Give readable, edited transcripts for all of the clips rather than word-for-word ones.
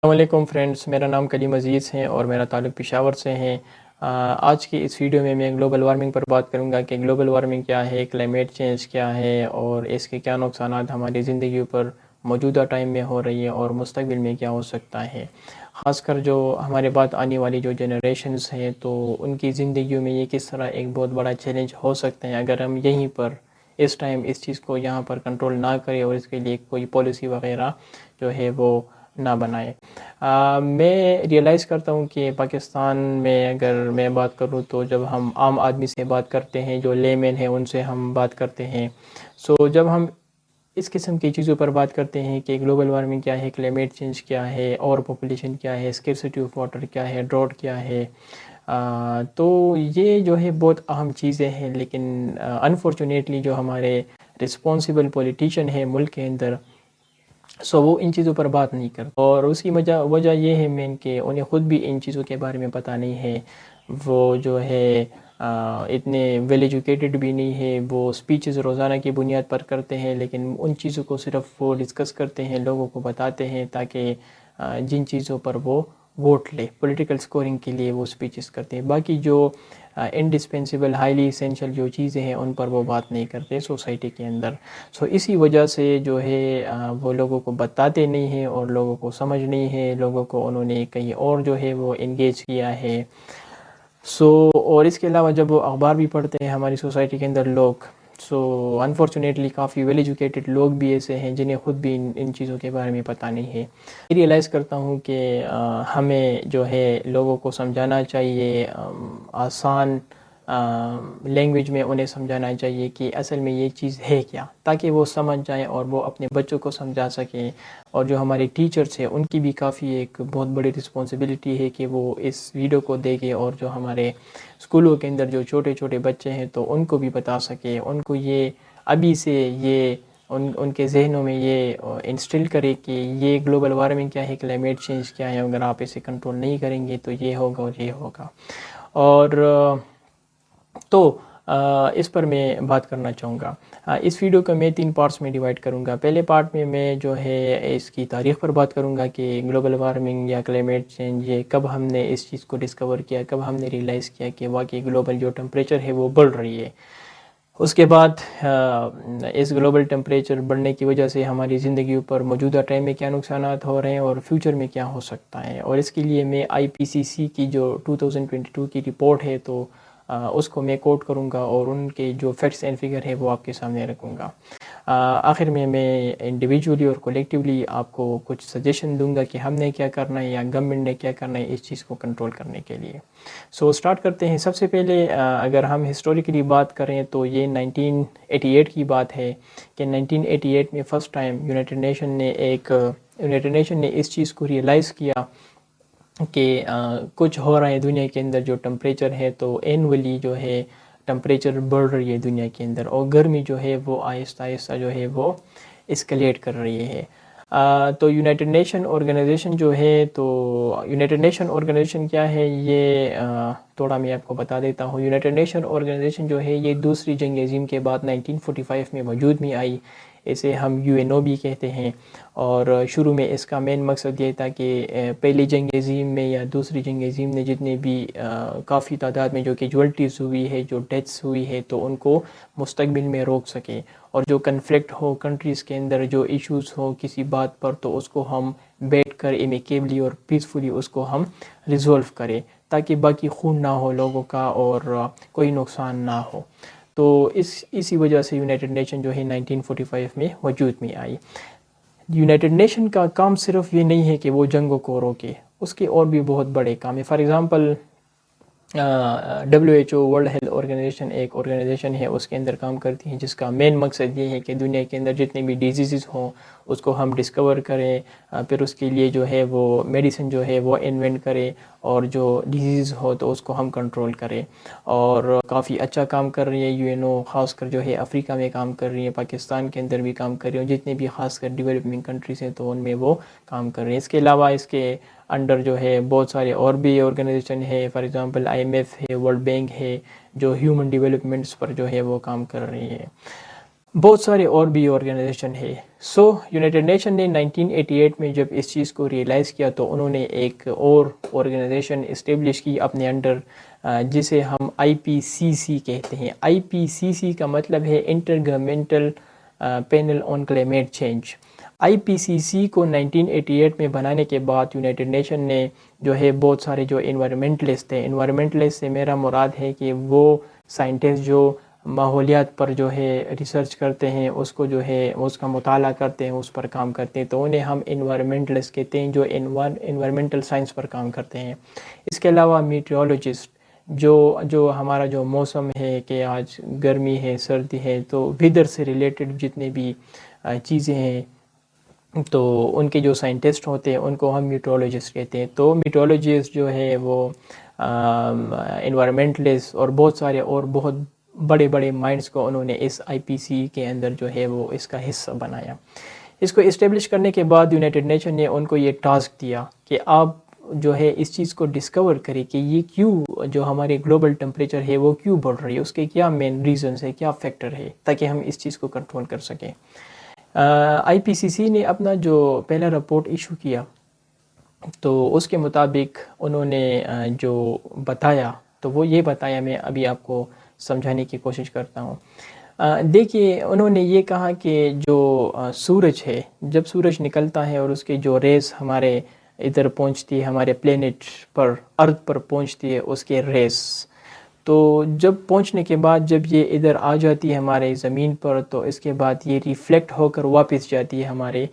السلام علیکم فرینڈس، میرا نام کلیم عزیز ہے اور میرا تعلق پشاور سے ہے۔ آج کی اس ویڈیو میں گلوبل وارمنگ پر بات کروں گا کہ گلوبل وارمنگ کیا ہے، کلائمیٹ چینج کیا ہے اور اس کے کیا نقصانات ہماری زندگی پر موجودہ ٹائم میں ہو رہی ہے اور مستقبل میں کیا ہو سکتا ہے۔ خاص کر جو ہمارے بعد آنے والی جو جنریشنز ہیں تو ان کی زندگیوں میں یہ کس طرح ایک بہت بڑا چیلنج ہو سکتے ہیں اگر ہم یہیں پر اس ٹائم اس چیز کو یہاں پر کنٹرول نہ کریں اور اس کے لیے کوئی پالیسی وغیرہ جو ہے وہ نہ بنائے۔ میں ریئلائز کرتا ہوں کہ پاکستان میں اگر میں بات کروں تو جب ہم عام آدمی سے بات کرتے ہیں، جو لے مین ہیں ان سے ہم بات کرتے ہیں، جب ہم اس قسم کی چیزوں پر بات کرتے ہیں کہ گلوبل وارمنگ کیا ہے، کلائمیٹ چینج کیا ہے، اور پاپولیشن کیا ہے، اسکرسٹی آف واٹر کیا ہے، ڈراٹ کیا ہے، تو یہ جو ہے بہت اہم چیزیں ہیں، لیکن انفارچونیٹلی جو ہمارے رسپانسیبل پولیٹیشین ہیں ملک کے اندر وہ ان چیزوں پر بات نہیں کرتے، اور اس کی وجہ یہ ہے مین کہ انہیں خود بھی ان چیزوں کے بارے میں پتہ نہیں ہے۔ وہ جو ہے اتنے ویل ایجوکیٹڈ بھی نہیں ہے، وہ سپیچز روزانہ کی بنیاد پر کرتے ہیں، لیکن ان چیزوں کو صرف وہ ڈسکس کرتے ہیں، لوگوں کو بتاتے ہیں تاکہ جن چیزوں پر وہ ووٹ لے، پولیٹیکل سکورنگ کے لیے وہ سپیچز کرتے ہیں۔ باقی جو انڈسپینسیبل ہائیلی اسینشیل جو چیزیں ہیں ان پر وہ بات نہیں کرتے سوسائٹی کے اندر۔ اسی وجہ سے جو ہے وہ لوگوں کو بتاتے نہیں ہیں اور لوگوں کو سمجھ نہیں ہے، لوگوں کو انہوں نے کہیں اور جو ہے وہ انگیج کیا ہے۔ اور اس کے علاوہ جب وہ اخبار بھی پڑھتے ہیں ہماری سوسائٹی کے اندر لوگ، انفارچونیٹلی کافی ویل ایجوکیٹڈ لوگ بھی ایسے ہیں جنہیں خود بھی ان چیزوں کے بارے میں پتہ نہیں ہے۔ ریئلائز کرتا ہوں کہ ہمیں جو ہے لوگوں کو سمجھانا چاہیے، آسان لینگویج میں انہیں سمجھانا چاہیے کہ اصل میں یہ چیز ہے کیا، تاکہ وہ سمجھ جائیں اور وہ اپنے بچوں کو سمجھا سکیں۔ اور جو ہمارے ٹیچرز ہیں ان کی بھی کافی ایک بہت بڑی رسپانسبلٹی ہے کہ وہ اس ویڈیو کو دیکھیں اور جو ہمارے اسکولوں کے اندر جو چھوٹے چھوٹے بچے ہیں تو ان کو بھی بتا سکے، ان کو یہ ابھی سے یہ ان کے ذہنوں میں یہ انسٹل کرے کہ یہ گلوبل وارمنگ کیا ہے، کلائمیٹ چینج کیا ہے، اگر آپ اسے کنٹرول نہیں کریں گے تو یہ ہوگا اور یہ ہوگا۔ اور تو اس پر میں بات کرنا چاہوں گا۔ اس ویڈیو کو میں 3 پارٹس میں ڈیوائڈ کروں گا۔ پہلے پارٹ میں جو ہے اس کی تاریخ پر بات کروں گا کہ گلوبل وارمنگ یا کلائمیٹ چینج یہ کب ہم نے اس چیز کو ڈسکور کیا، کب ہم نے ریئلائز کیا کہ واقعی گلوبل جو ٹمپریچر ہے وہ بڑھ رہی ہے۔ اس کے بعد اس گلوبل ٹمپریچر بڑھنے کی وجہ سے ہماری زندگی پر موجودہ ٹائم میں کیا نقصانات ہو رہے ہیں اور فیوچر میں کیا ہو سکتا ہے، اور اس کے لیے میں IPCC کی جو 2022 کی رپورٹ ہے تو اس کو میں کوٹ کروں گا اور ان کے جو فیکٹس اینڈ فگر ہے وہ آپ کے سامنے رکھوں گا۔ آخر میں انڈیویجولی اور کولیکٹیولی آپ کو کچھ سجیشن دوں گا کہ ہم نے کیا کرنا ہے یا گورنمنٹ نے کیا کرنا ہے اس چیز کو کنٹرول کرنے کے لیے۔ سٹارٹ کرتے ہیں۔ سب سے پہلے اگر ہم ہسٹوریکلی بات کریں تو یہ 1988 کی بات ہے کہ 1988 میں فرسٹ ٹائم یونائٹڈ نیشن نے اس چیز کو ریئلائز کیا کہ کچھ ہو رہا ہے دنیا کے اندر، جو ٹمپریچر ہے تو اینولی جو ہے ٹمپریچر بڑھ رہی ہے دنیا کے اندر، اور گرمی جو ہے وہ آہستہ آہستہ جو ہے وہ اسکلیٹ کر رہی ہے۔ تو یونائٹڈ نیشن آرگنائزیشن جو ہے، تو یونائٹڈ نیشن آرگنائزیشن کیا ہے یہ تھوڑا میں آپ کو بتا دیتا ہوں۔ یونائٹڈ نیشن آرگنائزیشن جو ہے یہ دوسری جنگ عظیم کے بعد 1945 میں وجود میں آئی، اسے ہم UNO بھی کہتے ہیں، اور شروع میں اس کا مین مقصد یہ تھا کہ پہلی جنگ عظیم میں یا دوسری جنگ عظیم نے جتنے بھی کافی تعداد میں جو کیجوالٹیز ہوئی ہے، جو ڈیتھس ہوئی ہے، تو ان کو مستقبل میں روک سکے، اور جو کنفلکٹ ہو کنٹریز کے اندر، جو ایشوز ہو کسی بات پر، تو اس کو ہم بیٹھ کر امیکیبلی اور پیسفلی اس کو ہم ریزولو کریں، تاکہ باقی خون نہ ہو لوگوں کا اور کوئی نقصان نہ ہو۔ تو اسی وجہ سے یونائٹڈ نیشن جو ہے 1945 میں وجود میں آئی۔ یونائٹڈ نیشن کا کام صرف یہ نہیں ہے کہ وہ جنگوں کو روکے، اس کے اور بھی بہت بڑے کام ہیں۔ For example WHO world health organisation ایک آرگنائزیشن ہے، اس کے اندر کام کرتی ہیں، جس کا مین مقصد یہ ہے کہ دنیا کے اندر جتنے بھی ڈیزیزز ہوں اس کو ہم ڈسکور کریں، پھر اس کے لیے جو ہے وہ میڈیسن جو ہے وہ انوینٹ کرے، اور جو ڈیزیز ہو تو اس کو ہم کنٹرول کریں، اور کافی اچھا کام کر رہی ہے UNO، خاص کر جو ہے افریقہ میں کام کر رہی ہے، پاکستان کے اندر بھی کام کر رہی ہے، جتنے بھی خاص کر ڈیولپنگ کنٹریز ہیں تو ان میں وہ کام کر رہے ہیں۔ اس کے علاوہ اس کے انڈر جو ہے بہت سارے اور بھی آرگنائزیشن ہے، فار ایگزامپل IMF ہے، ورلڈ بینک ہے، جو ہیومن ڈیولپمنٹس پر جو ہے وہ کام کر رہی ہے۔ بہت سارے اور بھی آرگنائزیشن ہے. سو یونائٹڈ نیشن نے 1988 میں جب اس چیز کو ریئلائز کیا تو انہوں نے ایک اور آرگنائزیشن اسٹیبلش کی اپنے انڈر جسے ہم IPCC کہتے ہیں. IPCC کا مطلب ہے intergovernmental panel on climate change. IPCC کو 1988 میں بنانے کے بعد یونائٹڈ نیشن نے جو ہے بہت سارے جو انوائرمنٹلسٹ ہیں، انوائرمنٹلسٹ سے میرا مراد ہے کہ وہ سائنٹسٹ جو ماحولیات پر جو ہے ریسرچ کرتے ہیں، اس کو جو ہے اس کا مطالعہ کرتے ہیں، اس پر کام کرتے ہیں، تو انہیں ہم انوائرمنٹلسٹ کہتے ہیں جو انوائرمنٹل سائنس پر کام کرتے ہیں. اس کے علاوہ میٹیورولوجسٹ جو ہمارا جو موسم ہے کہ آج گرمی ہے، سردی ہے، تو ویدر سے ریلیٹڈ جتنے بھی چیزیں ہیں تو ان کے جو سائنٹسٹ ہوتے ہیں ان کو ہم میٹرولوجسٹ کہتے ہیں. تو میٹرولوجسٹ جو ہے وہ انوائرمنٹلسٹ اور بہت سارے اور بہت بڑے بڑے مائنڈس کو انہوں نے اس IPC کے اندر جو ہے وہ اس کا حصہ بنایا. اس کو اسٹیبلش کرنے کے بعد یونائٹڈ نیشن نے ان کو یہ ٹاسک دیا کہ آپ جو ہے اس چیز کو ڈسکور کریں کہ یہ کیوں جو ہمارے گلوبل ٹمپریچر ہے وہ کیوں بڑھ رہی ہے، اس کے کیا مین ریزنز ہے، کیا فیکٹر ہے، تاکہ ہم اس چیز کو کنٹرول کر سکیں. IPCC نے اپنا جو پہلا رپورٹ ایشو کیا تو اس کے مطابق انہوں نے جو بتایا تو وہ یہ بتایا، میں ابھی آپ کو سمجھانے کی کوشش کرتا ہوں. دیکھیے انہوں نے یہ کہا کہ جو سورج ہے، جب سورج نکلتا ہے اور اس کے جو ریز ہمارے ادھر پہنچتی ہے، ہمارے پلینٹ پر، ارتھ پر پہنچتی ہے اس کے ریز، تو جب پہنچنے کے بعد جب یہ ادھر آ جاتی ہے ہمارے زمین پر تو اس کے بعد یہ ریفلیکٹ ہو کر واپس جاتی ہے ہمارے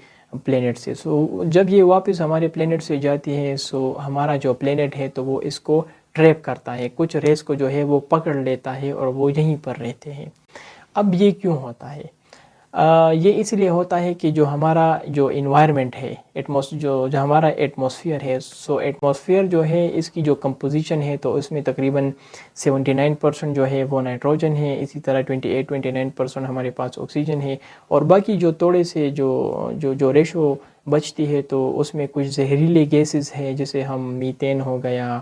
پلینٹ سے. سو جب یہ واپس ہمارے پلینٹ سے جاتی ہے سو ہمارا جو پلینٹ ہے تو وہ اس کو ٹریپ کرتا ہے، کچھ ریز کو جو ہے وہ پکڑ لیتا ہے اور وہ یہیں پر رہتے ہیں. اب یہ کیوں ہوتا ہے؟ یہ اس لیے ہوتا ہے کہ جو ہمارا جو انوائرمنٹ ہے، جو ہمارا ایٹماسفیئر ہے، سو ایٹماسفیئر جو ہے اس کی جو کمپوزیشن ہے تو اس میں تقریباً 79% جو ہے وہ نائٹروجن ہے، اسی طرح 29% ہمارے پاس آکسیجن ہے، اور باقی جو تھوڑے سے جو ریشو بچتی ہے تو اس میں کچھ زہریلے گیسز ہے جیسے ہم میتین ہو گیا،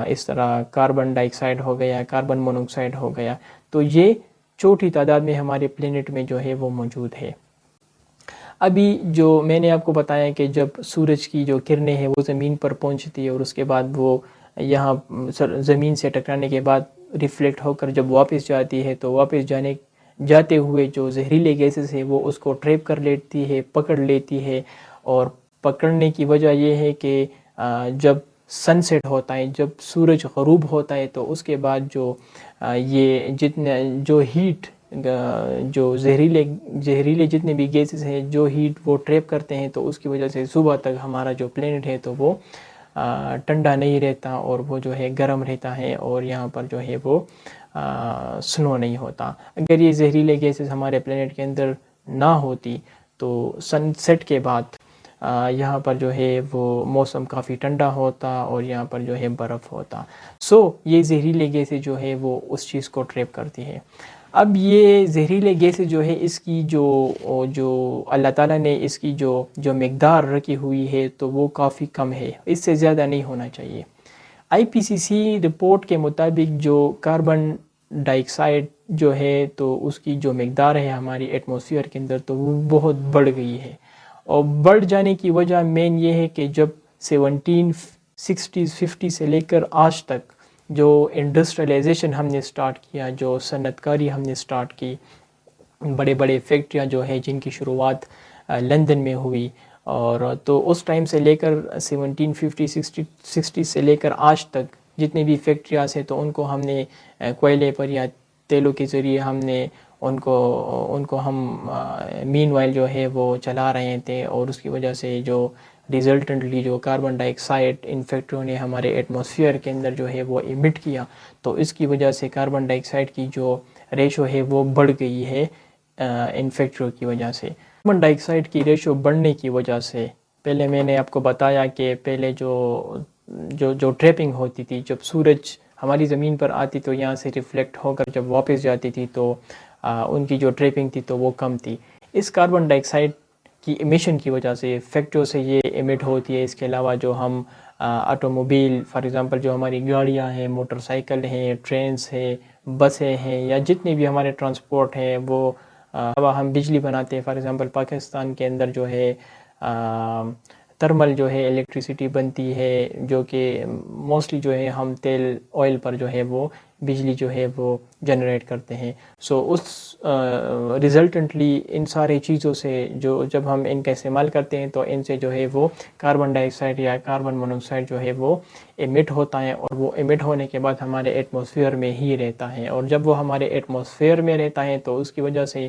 اس طرح کاربن ڈائی آکسائڈ ہو گیا، کاربن مونوکسائڈ ہو گیا، تو یہ چھوٹی تعداد میں ہمارے پلینٹ میں جو ہے وہ موجود ہے. ابھی جو میں نے آپ کو بتایا کہ جب سورج کی جو کرنیں ہیں وہ زمین پر پہنچتی ہے اور اس کے بعد وہ یہاں زمین سے ٹکرانے کے بعد ریفلیکٹ ہو کر جب واپس جاتی ہے تو واپس جاتے ہوئے جو زہریلے گیسز ہیں وہ اس کو ٹریپ کر لیتی ہے، پکڑ لیتی ہے. اور پکڑنے کی وجہ یہ ہے کہ جب سن سیٹ ہوتا ہے، جب سورج غروب ہوتا ہے تو اس کے بعد یہ جو ہیٹ، جو زہریلے جتنے بھی گیسز ہیں جو ہیٹ وہ ٹریپ کرتے ہیں تو اس کی وجہ سے صبح تک ہمارا جو پلینٹ ہے تو وہ ٹھنڈا نہیں رہتا اور وہ جو ہے گرم رہتا ہے، اور یہاں پر جو ہے وہ سنو نہیں ہوتا. اگر یہ زہریلے گیسز ہمارے پلینٹ کے اندر نہ ہوتی تو سن سیٹ کے بعد یہاں پر جو ہے وہ موسم کافی ٹھنڈا ہوتا اور یہاں پر جو ہے برف ہوتا. سو یہ زہریلے گیسز جو ہے وہ اس چیز کو ٹریپ کرتی ہے. اب یہ زہریلے گیسز جو ہے اس کی جو اللہ تعالیٰ نے اس کی جو مقدار رکھی ہوئی ہے تو وہ کافی کم ہے، اس سے زیادہ نہیں ہونا چاہیے. IPCC رپورٹ کے مطابق جو کاربن ڈائی آکسائڈ جو ہے تو اس کی جو مقدار ہے ہماری ایٹماسفیئر کے اندر تو وہ بہت بڑھ گئی ہے، اور بڑھ جانے کی وجہ مین یہ ہے کہ جب 1760-50 سے لے کر آج تک جو انڈسٹریلائزیشن ہم نے سٹارٹ کیا، جو صنعت کاری ہم نے سٹارٹ کی، بڑے بڑے فیکٹریاں جو ہے جن کی شروعات لندن میں ہوئی، اور تو اس ٹائم سے لے کر 1750-60 سے لے کر آج تک جتنے بھی فیکٹریاں ہیں تو ان کو ہم نے کوئلے پر یا تیلوں کے ذریعے ہم نے ان کو ہم مین وائل جو ہے وہ چلا رہے تھے، اور اس کی وجہ سے جو ریزلٹنٹلی جو کاربن ڈائی آکسائڈ ان فیکٹریوں نے ہمارے ایٹماسفیئر کے اندر جو ہے وہ ایمٹ کیا، تو اس کی وجہ سے کاربن ڈائی آکسائڈ کی جو ریشو ہے وہ بڑھ گئی ہے ان فیکٹریوں کی وجہ سے. کاربن ڈائی آکسائڈ کی ریشو بڑھنے کی وجہ سے پہلے میں نے آپ کو بتایا کہ پہلے جو ٹریپنگ ہوتی تھی، جب سورج ہماری زمین پر آتی تو یہاں سے ریفلیکٹ ہو کر جب واپس جاتی تھی تو ان کی جو ٹریپنگ تھی تو وہ کم تھی. اس کاربن ڈائی آکسائڈ کی ایمیشن کی وجہ سے فیکٹریوں سے یہ ایمٹ ہوتی ہے. اس کے علاوہ جو ہم آٹوموبیل فار ایگزامپل جو ہماری گاڑیاں ہیں، موٹر سائیکل ہیں، ٹرینز ہیں، بسیں ہیں، یا جتنے بھی ہمارے ٹرانسپورٹ ہیں وہ ہم بجلی بناتے ہیں. فار ایگزامپل پاکستان کے اندر جو ہے ترمل جو ہے الیکٹریسٹی بنتی ہے، جو کہ موسٹلی جو ہے ہم تیل آئل پر جو ہے وہ بجلی جو ہے وہ جنریٹ کرتے ہیں. سو اس ریزلٹنٹلی ان سارے چیزوں سے جو جب ہم ان کا استعمال کرتے ہیں تو ان سے جو ہے وہ کاربن ڈائی آکسائڈ یا کاربن مونوکسائڈ جو ہے وہ ایمٹ ہوتا ہے، اور وہ ایمٹ ہونے کے بعد ہمارے ایٹماسفیئر میں ہی رہتا ہے. اور جب وہ ہمارے ایٹماسفیئر میں رہتا ہے تو اس کی وجہ سے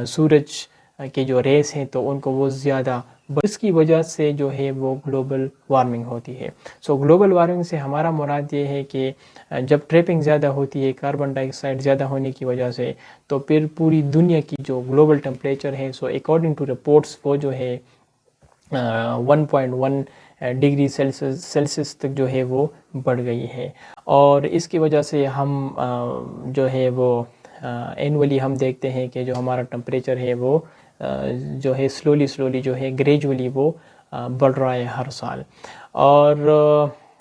سورج کے جو ریس ہیں تو ان کو وہ زیادہ، اس کی وجہ سے جو ہے وہ گلوبل وارمنگ ہوتی ہے. سو گلوبل وارمنگ سے ہمارا مراد یہ ہے کہ جب ٹریپنگ زیادہ ہوتی ہے کاربن ڈائی آکسائڈ زیادہ ہونے کی وجہ سے، تو پھر پوری دنیا کی جو گلوبل ٹمپریچر ہے، سو اکارڈنگ ٹو رپورٹس وہ جو ہے 1.1 ڈگری سیلسیس تک جو ہے وہ بڑھ گئی ہے. اور اس کی وجہ سے ہم جو ہے وہ اینولی ہم دیکھتے ہیں کہ جو ہمارا ٹمپریچر ہے وہ جو ہے سلولی جو ہے گریجولی وہ بڑھ رہا ہے ہر سال. اور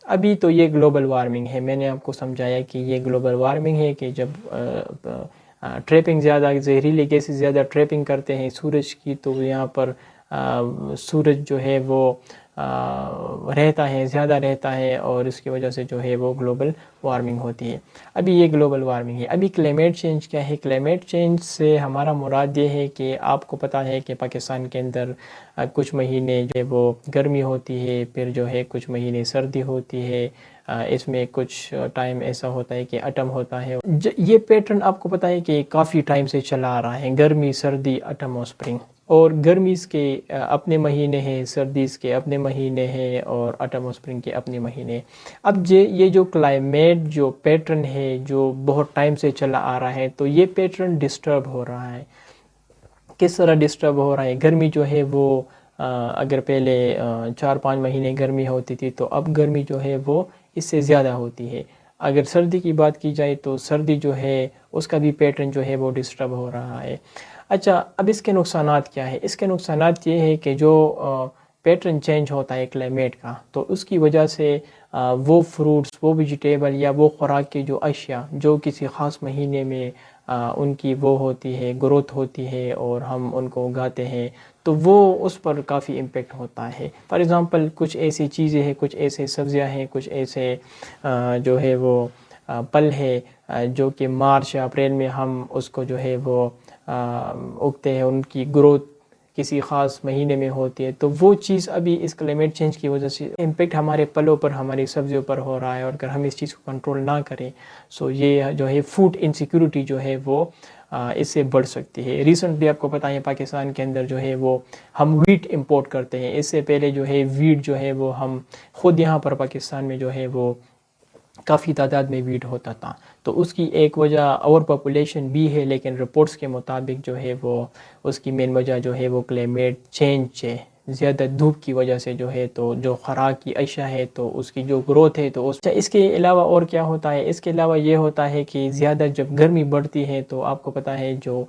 ابھی تو یہ گلوبل وارمنگ ہے، میں نے آپ کو سمجھایا کہ یہ گلوبل وارمنگ ہے کہ جب ٹریپنگ زیادہ، زہریلے گیسز زیادہ ٹریپنگ کرتے ہیں سورج کی، تو یہاں پر سورج جو ہے وہ رہتا ہے، زیادہ رہتا ہے، اور اس کی وجہ سے جو ہے وہ گلوبل وارمنگ ہوتی ہے. ابھی یہ گلوبل وارمنگ ہے. ابھی کلائمیٹ چینج کیا ہے؟ کلائمیٹ چینج سے ہمارا مراد یہ ہے کہ آپ کو پتہ ہے کہ پاکستان کے اندر کچھ مہینے جو ہے وہ گرمی ہوتی ہے، پھر جو ہے کچھ مہینے سردی ہوتی ہے، اس میں کچھ ٹائم ایسا ہوتا ہے کہ اٹم ہوتا ہے. یہ پیٹرن آپ کو پتہ ہے کہ کافی ٹائم سے چلا آ رہا ہے، گرمی، سردی، اٹم اور سپرنگ. اور گرمیز کے اپنے مہینے ہیں، سردیز کے اپنے مہینے ہیں، اور اٹم اور سپرنگ کے اپنے مہینے. اب یہ جو کلائمیٹ جو پیٹرن ہے جو بہت ٹائم سے چلا آ رہا ہے، تو یہ پیٹرن ڈسٹرب ہو رہا ہے. کس طرح ڈسٹرب ہو رہا ہے؟ گرمی جو ہے وہ اگر پہلے 4-5 مہینے گرمی ہوتی تھی، تو اب گرمی جو ہے وہ اس سے زیادہ ہوتی ہے. اگر سردی کی بات کی جائے تو سردی جو ہے اس کا بھی پیٹرن جو ہے وہ ڈسٹرب ہو رہا ہے. اچھا، اب اس کے نقصانات کیا ہے؟ اس کے نقصانات یہ ہے کہ جو پیٹرن چینج ہوتا ہے کلائمیٹ کا، تو اس کی وجہ سے وہ فروٹس، وہ ویجیٹیبل یا وہ خوراک کی جو اشیاء جو کسی خاص مہینے میں ان کی وہ ہوتی ہے، گروتھ ہوتی ہے، اور ہم ان کو اگاتے ہیں، تو وہ اس پر کافی امپیکٹ ہوتا ہے. فار ایگزامپل کچھ ایسی چیزیں ہیں، کچھ ایسے سبزیاں ہیں، کچھ ایسے جو ہے وہ پل ہے جو کہ مارچ یا اپریل میں ہم اس کو جو ہے وہ اگتے ہیں، ان کی گروتھ کسی خاص مہینے میں ہوتی ہے. تو وہ چیز ابھی اس کلائمیٹ چینج کی وجہ سے امپیکٹ ہمارے پلوں پر، ہماری سبزیوں پر ہو رہا ہے. اور اگر ہم اس چیز کو کنٹرول نہ کریں، سو یہ جو ہے فوڈ انسیکیورٹی جو ہے وہ اس سے بڑھ سکتی ہے. ریسنٹلی آپ کو پتہ ہے پاکستان کے اندر جو ہے وہ ہم ویٹ امپورٹ کرتے ہیں. اس سے پہلے جو ہے ویٹ جو ہے وہ ہم خود یہاں پر پاکستان میں جو ہے وہ کافی تعداد میں ویٹ ہوتا تھا. تو اس کی ایک وجہ اوور پاپولیشن بھی ہے، لیکن رپورٹس کے مطابق جو ہے وہ اس کی مین وجہ جو ہے وہ کلائمیٹ چینج ہے. زیادہ دھوپ کی وجہ سے جو ہے تو جو خوراک کی اشیاء ہے تو اس کی جو گروتھ ہے تو اس کے علاوہ اور کیا ہوتا ہے؟ اس کے علاوہ یہ ہوتا ہے کہ زیادہ جب گرمی بڑھتی ہے تو آپ کو پتہ ہے جو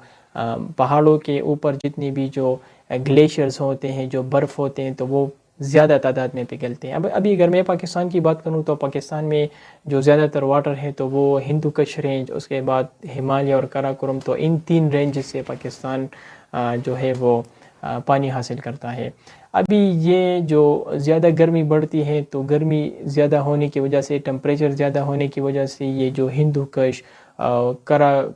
پہاڑوں کے اوپر جتنی بھی جو گلیشیئرز ہوتے ہیں، جو برف ہوتے ہیں، تو وہ زیادہ تعداد میں پگھلتے ہیں. ابھی اگر میں پاکستان کی بات کروں تو پاکستان میں جو زیادہ تر واٹر ہے تو وہ ہندو کش رینج، اس کے بعد ہمالیہ اور کراکورم، تو ان 3 رینج سے پاکستان جو ہے وہ پانی حاصل کرتا ہے. ابھی یہ جو زیادہ گرمی بڑھتی ہے تو گرمی زیادہ ہونے کی وجہ سے، ٹمپریچر زیادہ ہونے کی وجہ سے، یہ جو ہندو کش،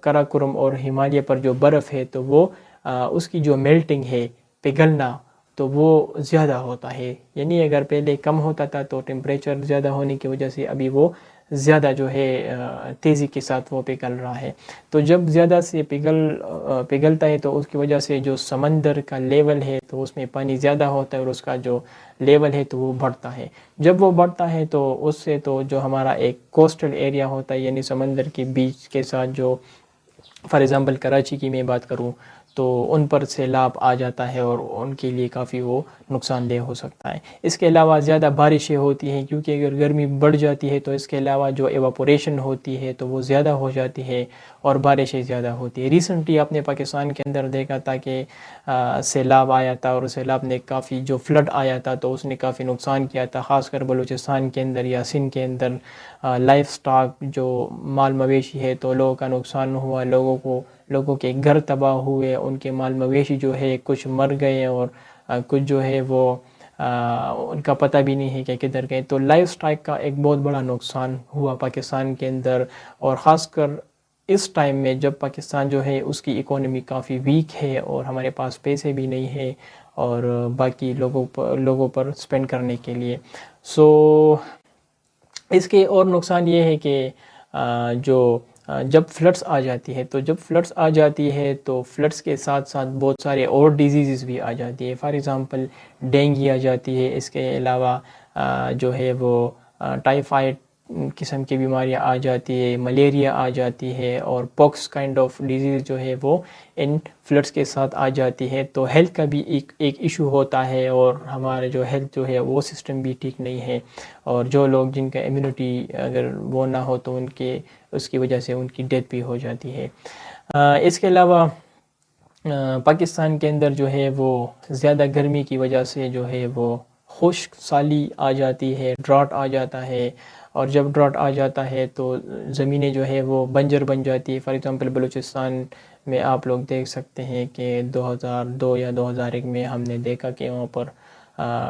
کراکورم اور ہمالیہ پر جو برف ہے تو وہ اس کی جو میلٹنگ ہے، پگھلنا، تو وہ زیادہ ہوتا ہے. یعنی اگر پہلے کم ہوتا تھا تو ٹمپریچر زیادہ ہونے کی وجہ سے ابھی وہ زیادہ جو ہے تیزی کے ساتھ وہ پگھل رہا ہے. تو جب زیادہ سے پگھلتا ہے تو اس کی وجہ سے جو سمندر کا لیول ہے تو اس میں پانی زیادہ ہوتا ہے، اور اس کا جو لیول ہے تو وہ بڑھتا ہے. جب وہ بڑھتا ہے تو اس سے تو جو ہمارا ایک کوسٹل ایریا ہوتا ہے، یعنی سمندر کے بیچ کے ساتھ، جو فار ایگزامپل کراچی کی میں بات کروں تو ان پر سیلاب آ جاتا ہے، اور ان کے لیے کافی وہ نقصان دہ ہو سکتا ہے. اس کے علاوہ زیادہ بارشیں ہوتی ہیں، کیونکہ اگر گرمی بڑھ جاتی ہے تو اس کے علاوہ جو ایواپوریشن ہوتی ہے تو وہ زیادہ ہو جاتی ہے، اور بارشیں زیادہ ہوتی ہے. ریسنٹلی آپ نے پاکستان کے اندر دیکھا تھا کہ سیلاب آیا تھا، اور سیلاب نے کافی، جو فلڈ آیا تھا تو اس نے کافی نقصان کیا تھا، خاص کر بلوچستان کے اندر یا سندھ کے اندر. لائف سٹاک جو مال مویشی ہے تو لوگوں کا نقصان ہوا، لوگوں کو لوگوں کے گھر تباہ ہوئے، ان کے مال مویشی جو ہے کچھ مر گئے اور کچھ جو ہے وہ ان کا پتہ بھی نہیں ہے کہ کدھر گئے. تو لائف سٹائل کا ایک بہت بڑا نقصان ہوا پاکستان کے اندر، اور خاص کر اس ٹائم میں جب پاکستان جو ہے اس کی اکانومی کافی ویک ہے اور ہمارے پاس پیسے بھی نہیں ہے اور باقی لوگوں پر سپینڈ کرنے کے لیے. سو اس کے اور نقصان یہ ہے کہ جب فلڈس آ جاتی ہے تو فلڈس کے ساتھ ساتھ بہت سارے اور ڈیزیزز بھی آ جاتی ہے. فار ایگزامپل ڈینگی آ جاتی ہے، اس کے علاوہ جو ہے وہ ٹائیفائڈ قسم کی بیماریاں آ جاتی ہے، ملیریا آ جاتی ہے، اور پوکس کائنڈ آف ڈیزیز جو ہے وہ ان فلڈس کے ساتھ آ جاتی ہے. تو ہیلتھ کا بھی ایک ایشو ہوتا ہے، اور ہمارا جو ہیلتھ جو ہے وہ سسٹم بھی ٹھیک نہیں ہے، اور جو لوگ جن کا امیونٹی اگر وہ نہ ہو تو اس کی وجہ سے ان کی ڈیتھ بھی ہو جاتی ہے. اس کے علاوہ پاکستان کے اندر جو ہے وہ زیادہ گرمی کی وجہ سے جو ہے وہ خشک سالی آ جاتی ہے، ڈراٹ آ جاتا ہے، اور جب ڈراٹ آ جاتا ہے تو زمینیں جو ہے وہ بنجر بن جاتی ہے. فار ایگزامپل بلوچستان میں آپ لوگ دیکھ سکتے ہیں کہ 2002 یا 2001 میں ہم نے دیکھا کہ وہاں پر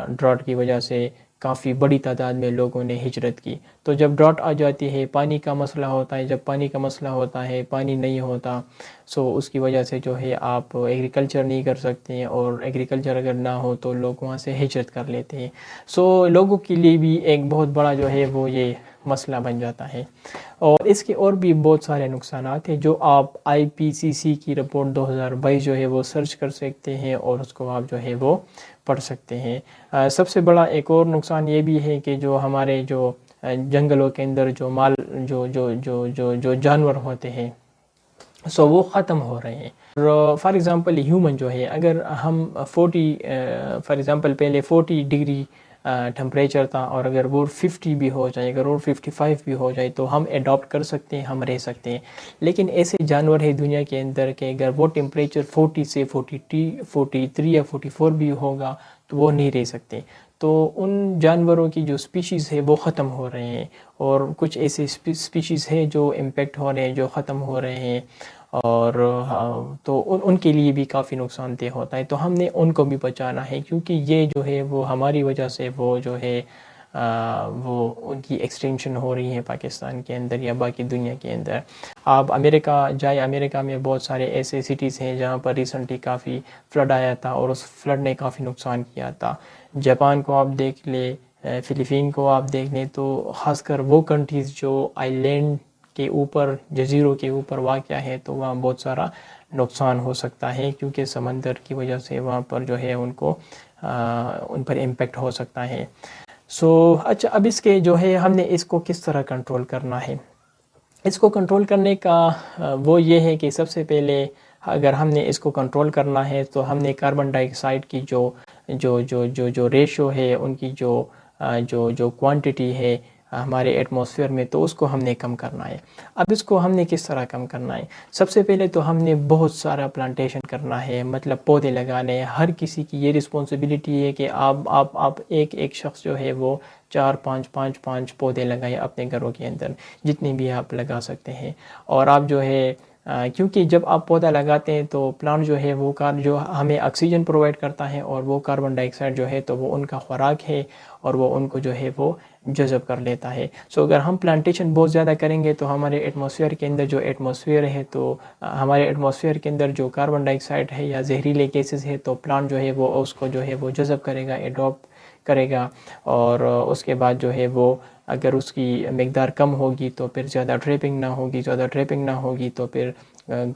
ڈراٹ کی وجہ سے کافی بڑی تعداد میں لوگوں نے ہجرت کی. تو جب ڈراٹ آ جاتی ہے، پانی کا مسئلہ ہوتا ہے، جب پانی کا مسئلہ ہوتا ہے، پانی نہیں ہوتا، سو اس کی وجہ سے جو ہے آپ ایگریکلچر نہیں کر سکتے ہیں، اور ایگریکلچر اگر نہ ہو تو لوگ وہاں سے ہجرت کر لیتے ہیں. سو لوگوں کے لیے بھی ایک بہت بڑا جو ہے وہ یہ مسئلہ بن جاتا ہے. اور اس کے اور بھی بہت سارے نقصانات ہیں جو آپ IPCC کی رپورٹ 2022 جو ہے وہ سرچ کر سکتے ہیں، اور اس کو آپ جو ہے وہ پڑھ سکتے ہیں. سب سے بڑا ایک اور نقصان یہ بھی ہے کہ جو ہمارے جو جنگلوں کے اندر جو جانور ہوتے ہیں سو وہ ختم ہو رہے ہیں. فار ایگزامپل ہیومن جو ہے، اگر ہم 40 فار ایگزامپل پہلے 40 ڈگری ٹمپریچر تھا، اور اگر وہ 50 بھی ہو جائے، اگر وہ 55 بھی ہو جائے تو ہم اڈاپٹ کر سکتے ہیں، ہم رہ سکتے ہیں. لیکن ایسے جانور ہیں دنیا کے اندر کہ اگر وہ ٹمپریچر 40 سے 43 یا 44 بھی ہوگا تو وہ نہیں رہ سکتے. تو ان جانوروں کی جو سپیشیز ہے وہ ختم ہو رہے ہیں، اور کچھ ایسے سپیشیز ہیں جو امپیکٹ ہو رہے ہیں، جو ختم ہو رہے ہیں، اور تو ان کے لیے بھی کافی نقصان دہ ہوتا ہے. تو ہم نے ان کو بھی بچانا ہے، کیونکہ یہ جو ہے وہ ہماری وجہ سے وہ جو ہے وہ ان کی ایکسٹینشن ہو رہی ہے پاکستان کے اندر یا باقی دنیا کے اندر. آپ امریکہ میں بہت سارے ایسے سٹیز ہیں جہاں پر ریسنٹلی کافی فلڈ آیا تھا، اور اس فلڈ نے کافی نقصان کیا تھا. جاپان کو آپ دیکھ لیں، فلپین کو آپ دیکھ لیں، تو خاص کر وہ کنٹریز جو آئی لینڈ کے اوپر، جزیروں کے اوپر واقع ہے، تو وہاں بہت سارا نقصان ہو سکتا ہے، کیونکہ سمندر کی وجہ سے وہاں پر جو ہے ان پر امپیکٹ ہو سکتا ہے. اچھا، اب اس کے جو ہے ہم نے اس کو کس طرح کنٹرول کرنا ہے. اس کو کنٹرول کرنے کا وہ یہ ہے کہ سب سے پہلے اگر ہم نے اس کو کنٹرول کرنا ہے تو ہم نے کاربن ڈائی آکسائڈ کی جو ریشو ہے، ان کی جو کوانٹٹی ہے ہمارے ایٹماسفیئر میں، تو اس کو ہم نے کم کرنا ہے. اب اس کو ہم نے کس طرح کم کرنا ہے؟ سب سے پہلے تو ہم نے بہت سارا پلانٹیشن کرنا ہے، مطلب پودے لگانے ہیں. ہر کسی کی یہ رسپانسبلٹی ہے کہ آپ ایک شخص جو ہے وہ 4-5 پودے لگائیں اپنے گھروں کے اندر، جتنے بھی آپ لگا سکتے ہیں. اور آپ جو ہے کیونکہ جب آپ پودا لگاتے ہیں تو پلانٹ جو ہے وہ جو ہمیں آکسیجن پرووائڈ کرتا ہے، اور وہ کاربن ڈائی آکسائڈ جو ہے تو وہ ان کا خوراک ہے، اور وہ ان کو جو ہے وہ جذب کر لیتا ہے. اگر ہم پلانٹیشن بہت زیادہ کریں گے تو ہمارے ایٹماسفیئر کے اندر جو ایٹماسفیئر ہے، تو ہمارے ایٹماسفیئر کے اندر جو کاربن ڈائی آکسائڈ ہے یا زہریلے گیسز ہے، تو پلانٹ جو ہے وہ اس کو جو ہے وہ جذب کرے گا، ایڈاپٹ کرے گا. اور اس کے بعد جو ہے وہ اگر اس کی مقدار کم ہوگی تو پھر زیادہ ٹریپنگ نہ ہوگی تو پھر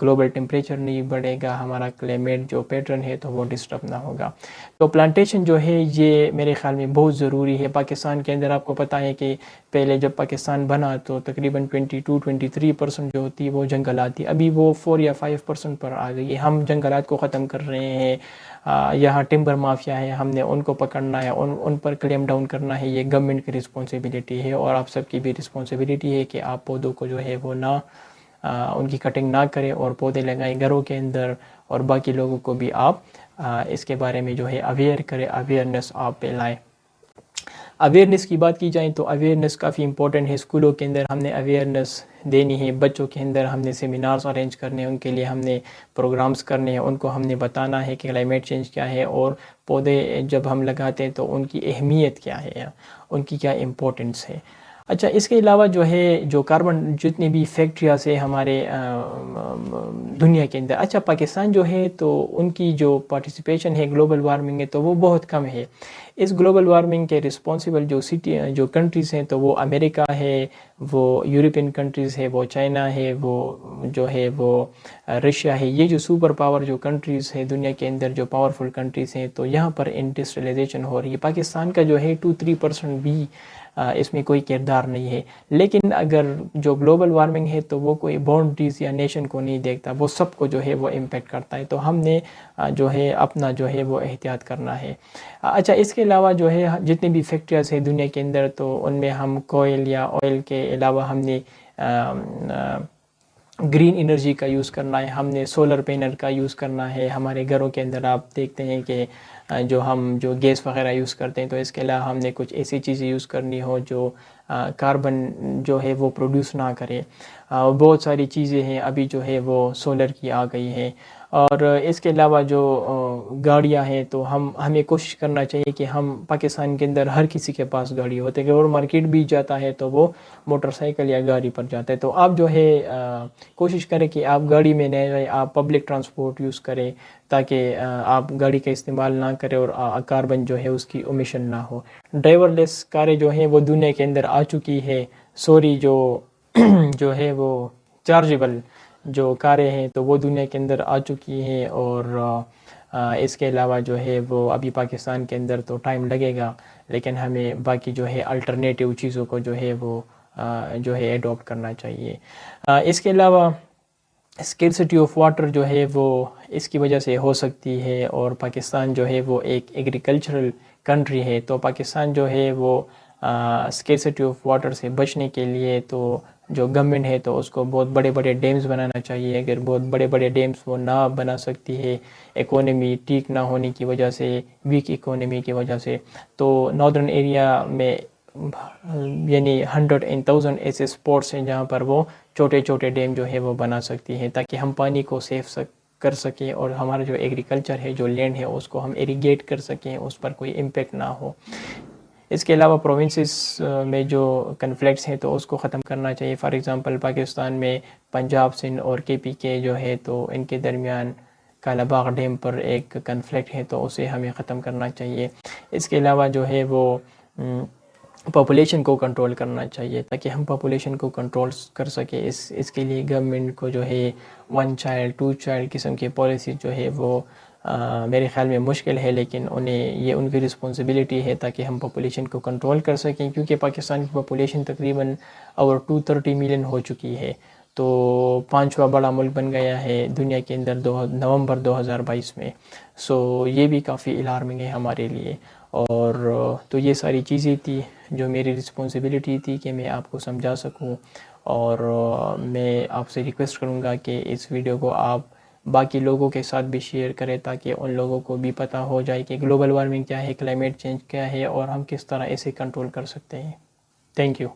گلوبل ٹمپریچر نہیں بڑھے گا، ہمارا کلائمیٹ جو پیٹرن ہے تو وہ ڈسٹرب نہ ہوگا. تو پلانٹیشن جو ہے یہ میرے خیال میں بہت ضروری ہے. پاکستان کے اندر آپ کو پتہ ہے کہ پہلے جب پاکستان بنا تو تقریباً 22-23% جو ہوتی وہ جنگلات تھی، ابھی وہ 4 یا 5% پر آ گئی ہے. ہم جنگلات کو ختم کر رہے ہیں. یہاں ٹمبر مافیا ہے، ہم نے ان کو پکڑنا ہے، ان پر کلیم ڈاؤن کرنا ہے. یہ گورنمنٹ کی رسپانسبلٹی ہے، اور آپ سب کی بھی رسپانسبلٹی ہے کہ آپ پودوں کو جو ہے وہ ان کی کٹنگ نہ کریں اور پودے لگائیں گھروں کے اندر. اور باقی لوگوں کو بھی آپ اس کے بارے میں جو ہے اویئر کریں، اویئرنیس آپ پہ لائیں. اویئرنیس کی بات کی جائے تو اویئرنیس کافی امپورٹنٹ ہے. اسکولوں کے اندر ہم نے اویئرنیس دینی ہے, بچوں کے اندر ہم نے سیمینارز ارینج کرنے ہیں, ان کے لیے ہم نے پروگرامز کرنے ہیں, ان کو ہم نے بتانا ہے کہ کلائمیٹ چینج کیا ہے اور پودے جب ہم لگاتے ہیں تو ان کی اہمیت کیا ہے, ان کی کیا امپورٹنس ہے. اچھا, اس کے علاوہ جو ہے جو کاربن جتنی بھی فیکٹریاں سے ہمارے دنیا کے اندر, اچھا پاکستان جو ہے تو ان کی جو پارٹیسپیشن ہے گلوبل وارمنگ ہے تو وہ بہت کم ہے. اس گلوبل وارمنگ کے رسپانسبل جو کنٹریز ہیں تو وہ امریکہ ہے, وہ یورپین کنٹریز ہے, وہ چائنا ہے, وہ جو ہے وہ رشیا ہے. یہ جو سپر پاور جو کنٹریز ہیں دنیا کے اندر, جو پاورفل کنٹریز ہیں, تو یہاں پر انڈسٹریلائزیشن ہو رہی ہے. پاکستان کا جو ہے 2-3% بھی اس میں کوئی کردار نہیں ہے. لیکن اگر جو گلوبل وارمنگ ہے تو وہ کوئی باؤنڈریز یا نیشن کو نہیں دیکھتا, وہ سب کو جو ہے وہ امپیکٹ کرتا ہے. تو ہم نے جو ہے اپنا جو ہے وہ احتیاط کرنا ہے. اچھا, اس کے علاوہ جو ہے جتنی بھی فیکٹریاں ہیں دنیا کے اندر تو ان میں ہم کوئل یا آئل کے علاوہ ہم نے گرین انرجی کا یوز کرنا ہے, ہم نے سولر پینل کا یوز کرنا ہے. ہمارے گھروں کے اندر آپ دیکھتے ہیں کہ جو گیس وغیرہ یوز کرتے ہیں, تو اس کے علاوہ ہم نے کچھ ایسی چیزیں یوز کرنی ہو جو کاربن جو ہے وہ پروڈیوس نہ کرے. بہت ساری چیزیں ہیں ابھی جو ہے وہ سولر کی آ گئی ہیں. اور اس کے علاوہ جو گاڑیاں ہیں تو ہمیں کوشش کرنا چاہیے کہ ہم پاکستان کے اندر ہر کسی کے پاس گاڑی ہوتے ہیں, اور مارکیٹ بھی جاتا ہے تو وہ موٹر سائیکل یا گاڑی پر جاتا ہے. تو آپ جو ہے کوشش کریں کہ آپ گاڑی میں نہ جائیں, آپ پبلک ٹرانسپورٹ یوز کریں تاکہ آپ گاڑی کا استعمال نہ کریں اور کاربن جو ہے اس کی امیشن نہ ہو. ڈرائیور لیس کاریں جو ہیں وہ دنیا کے اندر آ چکی ہے. سوری جو ہے وہ چارجیبل جو کاریں ہیں تو وہ دنیا کے اندر آ چکی ہیں. اور اس کے علاوہ جو ہے وہ ابھی پاکستان کے اندر تو ٹائم لگے گا, لیکن ہمیں باقی جو ہے الٹرنیٹیو چیزوں کو جو ہے وہ جو ہے ایڈاپٹ کرنا چاہیے. اس کے علاوہ اسکیرسٹی آف واٹر جو ہے وہ اس کی وجہ سے ہو سکتی ہے, اور پاکستان جو ہے وہ ایک ایگریکلچرل کنٹری ہے. تو پاکستان جو ہے وہ اسکیرسٹی آف واٹر سے بچنے کے لیے تو جو گورنمنٹ ہے تو اس کو بہت بڑے بڑے ڈیمز بنانا چاہیے. اگر بہت بڑے بڑے ڈیمز وہ نہ بنا سکتی ہے اکانومی ٹھیک نہ ہونے کی وجہ سے, ویک اکانومی کی وجہ سے, تو ناردرن ایریا میں یعنی 100,000 ایسے اسپاٹس ہیں جہاں پر وہ چھوٹے چھوٹے ڈیم جو ہے وہ بنا سکتی ہیں, تاکہ ہم پانی کو سیف کر سکیں اور ہمارا جو ایگریکلچر ہے, جو لینڈ ہے, اس کو ہم ایریگیٹ کر سکیں, اس پر کوئی امپیکٹ نہ ہو. اس کے علاوہ پروونسز میں جو کنفلکٹس ہیں تو اس کو ختم کرنا چاہیے. فار ایگزامپل پاکستان میں پنجاب, سندھ اور KPK جو ہے تو ان کے درمیان کالا باغ ڈیم پر ایک کنفلکٹ ہے, تو اسے ہمیں ختم کرنا چاہیے. اس کے علاوہ جو ہے وہ پاپولیشن کو کنٹرول کرنا چاہیے تاکہ ہم پاپولیشن کو کنٹرول کر سکیں. اس کے لیے گورنمنٹ کو جو ہے 1 چائلڈ 2 چائلڈ قسم کی پالیسی جو ہے وہ میرے خیال میں مشکل ہے, لیکن یہ ان کی رسپانسبلٹی ہے تاکہ ہم پاپولیشن کو کنٹرول کر سکیں, کیونکہ پاکستان کی پاپولیشن تقریباً اور 230 ملین ہو چکی ہے. تو 5واں بڑا ملک بن گیا ہے دنیا کے اندر نومبر 2022 میں. سو یہ بھی کافی الارمنگ ہے ہمارے لیے. اور تو یہ ساری چیزیں تھی جو میری رسپانسبلٹی تھی کہ میں آپ کو سمجھا سکوں, اور میں آپ سے ریکویسٹ کروں گا کہ اس ویڈیو کو آپ باقی لوگوں کے ساتھ بھی شیئر کریں تاکہ ان لوگوں کو بھی پتہ ہو جائے کہ گلوبل وارمنگ کیا ہے, کلائمیٹ چینج کیا ہے, اور ہم کس طرح اسے کنٹرول کر سکتے ہیں. Thank you.